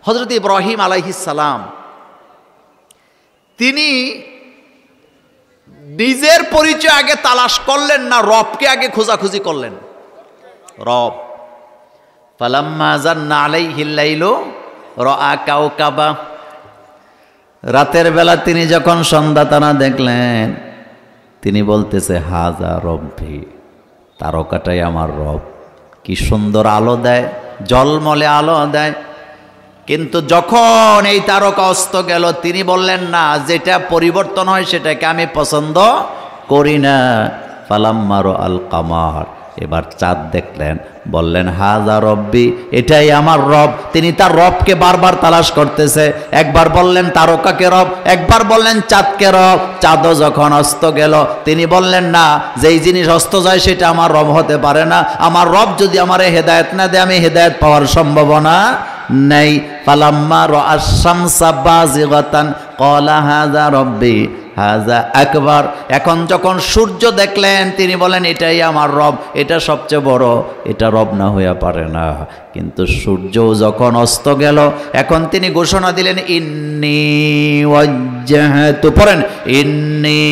হযরত ইব্রাহিম আলাইহিস সালাম তিনি নিজের পরিচয় আগে তালাশ করলেন না রবকে আগে খোঁজাখুঁজি করলেন? রব। ফালাম্মা জান্না আলাইহিল লাইলু রাআ কাওকাবা, রাতের বেলা তিনি যখন সন্ধ্যা তারা দেখলেন, তিনি বলতেছে হাজা রব্বি, তারকাটাই আমার রব। কি সুন্দর আলো দেয়, জলমলে আলো দেয়। কিন্তু যখন এই তারকা অস্ত গেল, তিনি বললেন না যেটা পরিবর্তন হয় সেটাকে আমি পছন্দ করি না। ফালাম্মা রাআল কামার, এবার চাঁদ দেখলেন, বললেন হাজা রব্বি, এটাই আমার রব। তিনি তার রবকে বারবার তালাশ করতেছে। একবার বললেন তারকাকে রব, একবার বললেন চাঁদকে রব। চাঁদও যখন অস্ত গেল, তিনি বললেন না যেই জিনিস অস্ত যায় সেটা আমার রব হতে পারে না। আমার রব যদি আমারে হেদায়েত না দেয়, আমি হেদায়েত পাওয়ার সম্ভাবনা নেই। ফালাম্মা রাআশ শামসা বাযিগাতান ক্বালা হাযা রব্বি হাযা আকবার। এখন যখন সূর্য দেখলেন, তিনি বলেন এটাই আমার রব, এটা সবচেয়ে বড়, এটা রব না হইয়া পারে না। কিন্তু সূর্যও যখন অস্ত গেল, এখন তিনি ঘোষণা দিলেন ইন্নী ওয়াজ্জাহতু, পড়েন ইন্নী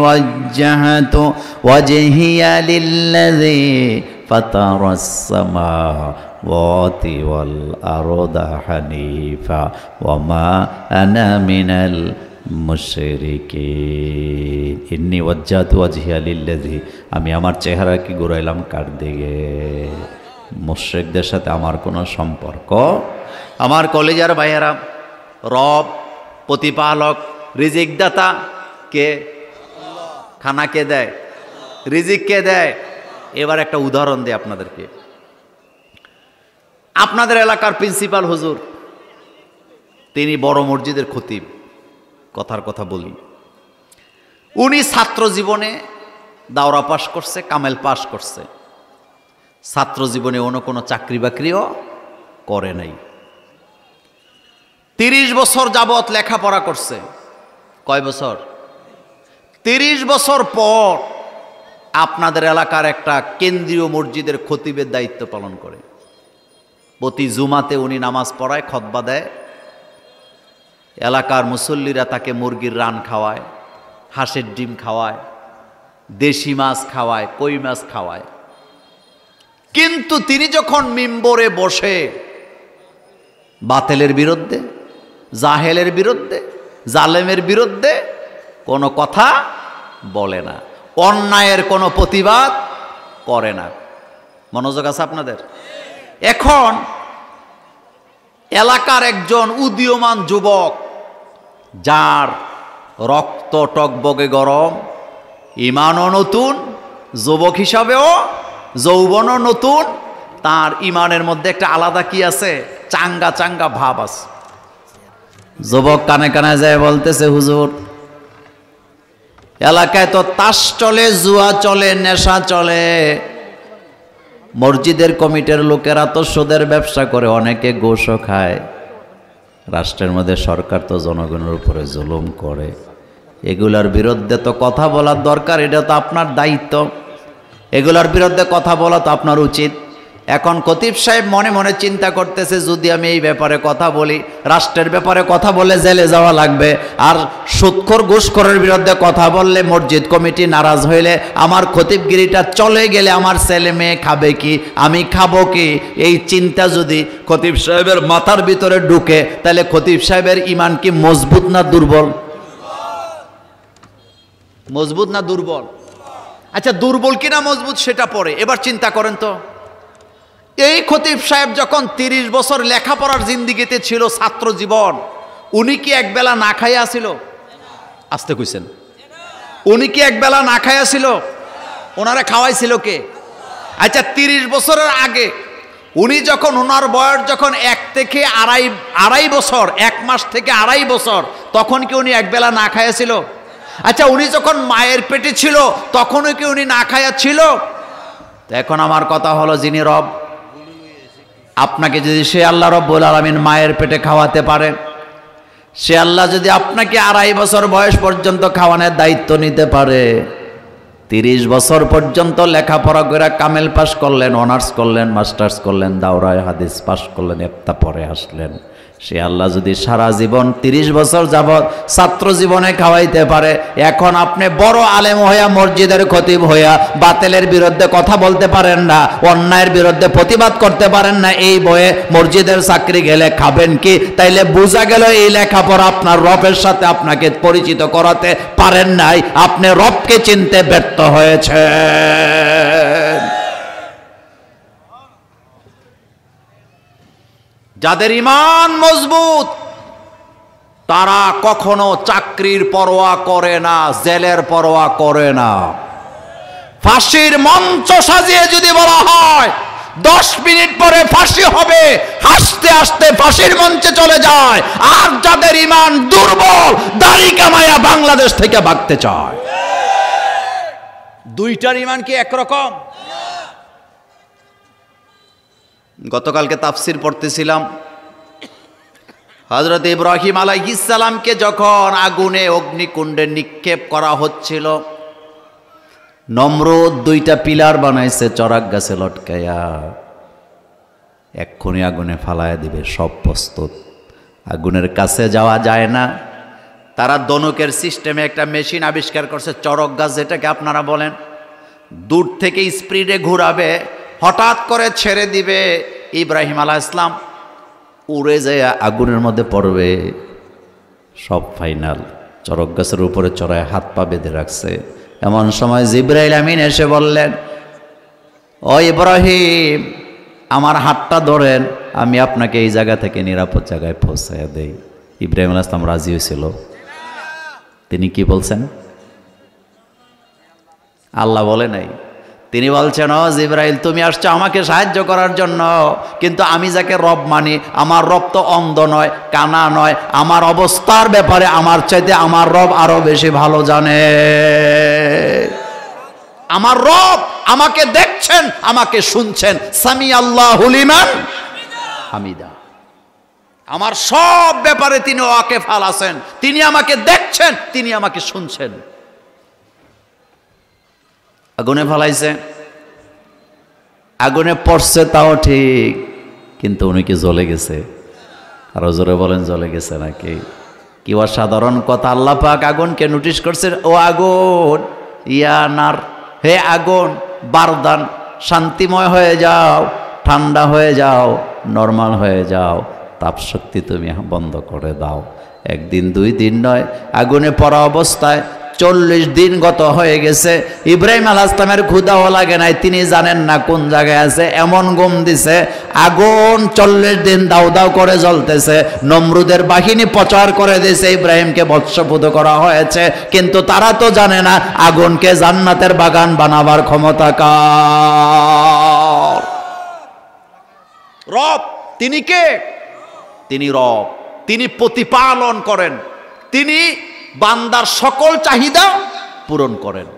ওয়াজ্জাহতু ওয়াজহিয়া লিল্লাযী ফাতারাস সামাওয়াতি ওয়াল আরদা হানিফা ওয়া মা আনা মিনাল মুশরিকিন। ইন্নী ওয়াজ্জাহতু ওয়াজহিয়া লিল্লাযী, আমি আমার চেহারাকে ঘুরাইলাম কার দিকে? মুশরিকদের সাথে আমার কোনো সম্পর্ক। আমার কলেজার ভাইয়েরা, রব, প্রতিপালক, রিজিক দাতা কে? খানা কে দেয়? রিজিক কে দেয়? এবার একটা উদাহরণ দিই আপনাদেরকে। আপনাদের এলাকার প্রিন্সিপাল হুজুর, তিনি বড় মসজিদের খতিব, কথার কথা বলি। উনি ছাত্র জীবনে দাওরা পাশ করছে, কামেল পাশ করছে। ছাত্র জীবনে অন্য কোনো চাকরি বাকরিও করে নাই। 30 বছর যাবৎ লেখাপড়া করছে। কয় বছর? 30 বছর পর আপনাদের এলাকার একটা কেন্দ্রীয় মসজিদের খতিবের দায়িত্ব পালন করে। প্রতি জুমাতে উনি নামাজ পড়ায়, খুতবা দেয়। এলাকার মুসল্লিরা তাকে মুরগির রান খাওয়ায়, হাঁসের ডিম খাওয়ায়, দেশি মাছ খাওয়ায়, কই মাছ খাওয়ায়। কিন্তু তিনি যখন মিম্বরে বসে বাতিলের বিরুদ্ধে, জাহেলের বিরুদ্ধে, জালেমের বিরুদ্ধে কোনো কথা বলে না, অন্যায়ের কোনো প্রতিবাদ করে না। মনোযোগ আছে আপনাদের? এখন এলাকার একজন উদীয়মান যুবক, যার রক্ত টকবগে গরম, ইমানও নতুন, যুবক হিসাবেও যৌবনও নতুন, তার ইমানের মধ্যে একটা আলাদা কি আছে? চাঙ্গা চাঙ্গা ভাব আছে। যুবক কানে কানে যায় বলতেছে, হুজুর এলাকায় তো তাস চলে, জুয়া চলে, নেশা চলে, মসজিদের কমিটির লোকেরা তো সুদের ব্যবসা করে, অনেকে ঘুষও খায়, রাষ্ট্রের মধ্যে সরকার তো জনগণের উপরে জুলুম করে। এগুলার বিরুদ্ধে তো কথা বলার দরকার, এটা তো আপনার দায়িত্ব, এগুলার বিরুদ্ধে কথা বলা তো আপনার উচিত। এখন খতিব সাহেব মনে মনে চিন্তা করতেছে, যদি আমি এই ব্যাপারে কথা বলি, রাষ্ট্রের ব্যাপারে কথা বলে জেলে যাওয়া লাগবে, আর সুদখোর ঘুষখোরের বিরুদ্ধে কথা বললে মসজিদ কমিটি নারাজ হইলে আমার খতিবগিরিটা চলে গেলে আমার ছেলে মেয়ে খাবে কি, আমি খাবো কি? এই চিন্তা যদি খতিব সাহেবের মাথার ভিতরে ঢুকে, তাহলে খতিব সাহেবের ইমান কি মজবুত না দুর্বল? মজবুত না দুর্বল? আচ্ছা, দুর্বল কিনা মজবুত সেটা পরে, এবার চিন্তা করেন তো, এই খতিব সাহেব যখন 30 বছর লেখাপড়ার জিন্দিগিতে ছিল, ছাত্র জীবন, উনি কি একবেলা না খাইয়া ছিল? আসতে কইছেন, উনি কি একবেলা না খাইয়া ছিল? ওনারা খাওয়াইছিল কে? আচ্ছা, 30 বছরের আগে উনি যখন, ওনার বয়স যখন 1 থেকে আড়াই বছর, 1 মাস থেকে 2.5 বছর, তখন কি উনি একবেলা না খাইয়া ছিল? আচ্ছা, উনি যখন মায়ের পেটে ছিল তখনও কি উনি না খাইয়া ছিল? এখন আমার কথা হলো, যিনি রব, আপনাকে যদি সে আল্লাহ রব্বুল আলামিন মায়ের পেটে খাওয়াতে পারে, সে আল্লাহ যদি আপনাকে 2.5 বছর বয়স পর্যন্ত খাওয়ানোর দায়িত্ব নিতে পারে, 30 বছর পর্যন্ত লেখাপড়া করে কামেল পাস করলেন, অনার্স করলেন, মাস্টার্স করলেন, দাওরায়ে হাদিস পাস করলেন, ইফতা পরে আসলেন, সে আল্লাহ যদি সারা জীবন 30 বছর যাবৎ ছাত্র জীবনে খাওয়াইতে পারে, এখন আপনি বড় আলেম হইয়া মসজিদের খতিব হইয়া বাতিলের বিরুদ্ধে কথা বলতে পারেন না, অন্যায়ের বিরুদ্ধে প্রতিবাদ করতে পারেন না, এই বয়ে মসজিদের চাকরি গেলে খাবেন কি? তাইলে বোঝা গেল এই লেখাপড়া আপনার রবের সাথে আপনাকে পরিচিত করাতে পারেন নাই, আপনি রবকে চিনতে ব্যর্থ হয়েছেন। যাদের ঈমান মজবুত তারা কখনো চাকরির পরোয়া করে না, জেলের পরোয়া করে না। ফাঁসির মঞ্চ সাজিয়ে যদি বলা হয় 10 মিনিট পরে ফাঁসি হবে, হাসতে হাসতে ফাঁসির মঞ্চে চলে যায়। আর যাদের ঈমান দুর্বল, দাড়ি কামায়া বাংলাদেশ থেকে ভাগতে চায়। দুইটার ঈমান কি একরকম? গতকালকে তাফসির পড়তেছিলাম, হযরত ইব্রাহিম আলাইহিস সালামকে যখন আগুনে অগ্নিকুণ্ডে নিক্ষেপ করা হচ্ছিল, নমরুদ 2টা পিলার বানাইছে চড়াক গাছে লটকায়া, এক্ষুনি আগুনে ফালায়া দিবে, সব প্রস্তুত, আগুনের কাছে যাওয়া যায় না। তারা দনুকের সিস্টেমে একটা মেশিন আবিষ্কার করছে, চড়ক গাছ যেটাকে আপনারা বলেন, দূর থেকে স্পিডে ঘুরাবে, হঠাৎ করে ছেড়ে দিবে, ইব্রাহিম আলাইহিস সালাম উড়ে যায় আগুনের মধ্যে পড়বে, সব ফাইনাল। চড়ক গাছের উপরে চড়ায় হাত পা বেঁধে রাখছে। এমন সময় জিবরাইল আমিন এসে বললেন, ও ইব্রাহিম, আমার হাতটা ধরেন, আমি আপনাকে এই জায়গা থেকে নিরাপদ জায়গায় পৌঁছায় দেই। ইব্রাহিম আলাইহিস সালাম রাজি হয়েছিল। তিনি কি বলছেন? আল্লাহ বলে নাই, তিনি বলছেন, ও জিবরাইল, তুমি আসছো আমাকে সাহায্য করার জন্য, কিন্তু আমি যাকে রব মানি, আমার রব তো অন্ধ নয়, কানা নয়, আমার অবস্থার ব্যাপারে আমার চাইতে আমার রব আরো বেশি ভালো জানে। আমার রব আমাকে দেখছেন, আমাকে শুনছেন, সামি আল্লাহু লিমান হামিদা। আমার সব ব্যাপারে তিনি ওয়াকিফাল আছেন, তিনি আমাকে দেখছেন, তিনি আমাকে শুনছেন। আগুনে ফেলাইছে, আগুনে পড়ছে তাও ঠিক, কিন্তু উনি কি জ্বলে গেছে? আরো জোরে বলেন, জ্বলে গেছে নাকি? কি অসাধারণ কথা! আল্লাহ পাক আগুনকে নোটিশ করছে, ও আগুন, ইয়া নার, হে আগুন, বারদান, শান্তিময় হয়ে যাও, ঠান্ডা হয়ে যাও, নরমাল হয়ে যাও, তাপ শক্তি তুমি বন্ধ করে দাও। 1 দিন 2 দিন নয়, আগুনে পড়া অবস্থায় 40 দিন গত হয়ে গেছে। ইব্রাহিম আলাইহিস সালামের ক্ষুধাও লাগে নাই, তিনি জানেন না কোন জায়গায় আছে, এমন ঘুম দিছে, আগুন 40 দিন দাউ দাউ করে জ্বলতেছে। নমরুদের বাহিনী প্রচার করে দিয়েছে ইব্রাহিমকে বৎসপুত করা হয়েছে, কিন্তু তারা তো জানে না আগুনকে জান্নাতের বাগান বানাবার ক্ষমতা কার। রব তিনি কে? তিনি রব, তিনি প্রতিপালন করেন, তিনি বান্দার সকল চাহিদা পূরণ করেন।